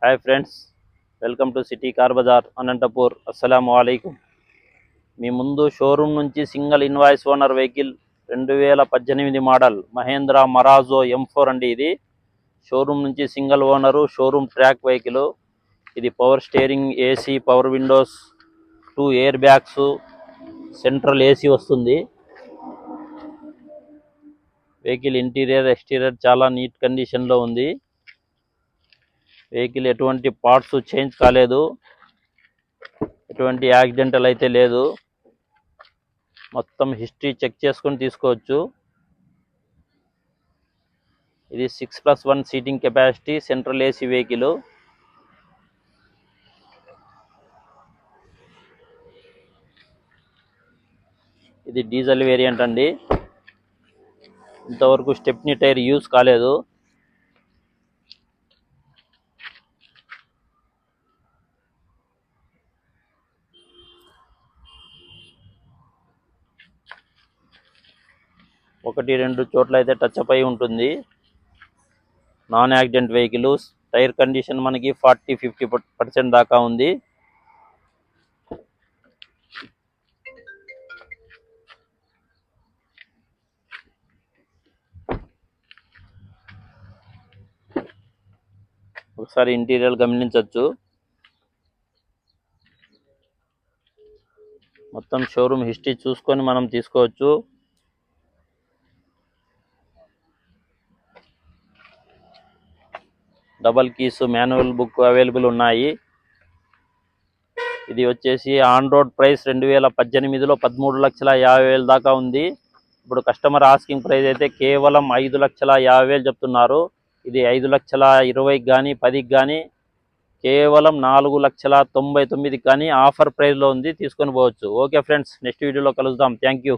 Hi friends, welcome to city car bazaar Anantapur. అస్సలాము అలైకుం. మీ ముందు షోరూమ్ నుంచి single invoice owner vehicle 2018 model Mahindra Marazzo M4 అండి. ఇది షోరూమ్ నుంచి single owner, showroom track vehicle. ఇది power steering, AC, power windows, 2 air bags, central AC వస్తుంది. వెహికల్ ఇంటీరియర్, ఎక్స్టీరియర్ చాలా నీట్ కండిషన్లో ఉంది. వెహికల్ ఎటువంటి పార్ట్స్ చేంజ్ కాలేదు, ఎటువంటి యాక్సిడెంటల్ అయితే లేదు. మొత్తం హిస్టరీ చెక్ చేసుకొని తీసుకోవచ్చు. ఇది 6+1 seating capacity, central AC vehicle. ఇది డీజిల్ వేరియంట్ అండి. ఇంతవరకు స్టెప్నీ టైర్ యూజ్ కాలేదు. ఒకటి రెండు చోట్ల అయితే టచ్ అప్ అయి ఉంటుంది. Non accident vehicle. Tyre condition మనకి 40-50% దాకా ఉంది. ఒకసారి ఇంటీరియర్ గమనించవచ్చు. మొత్తం షోరూమ్ హిస్టరీ చూసుకొని మనం తీసుకోవచ్చు. Double keys, manual book available ఉన్నాయి. ఇది వచ్చేసి ఆన్ రోడ్ ప్రైస్ 2018లో 13,50,000 దాకా ఉంది. ఇప్పుడు కస్టమర్ ఆస్కింగ్ ప్రైస్ అయితే కేవలం 5,50,000 చెప్తున్నారు. ఇది 5,20,000 కానీ 10కి కానీ కేవలం 4,99,000 కానీ ఆఫర్ ప్రైస్లో ఉంది. తీసుకొని పోవచ్చు. ఓకే ఫ్రెండ్స్, నెక్స్ట్ వీడియోలో కలుద్దాం. Thank you.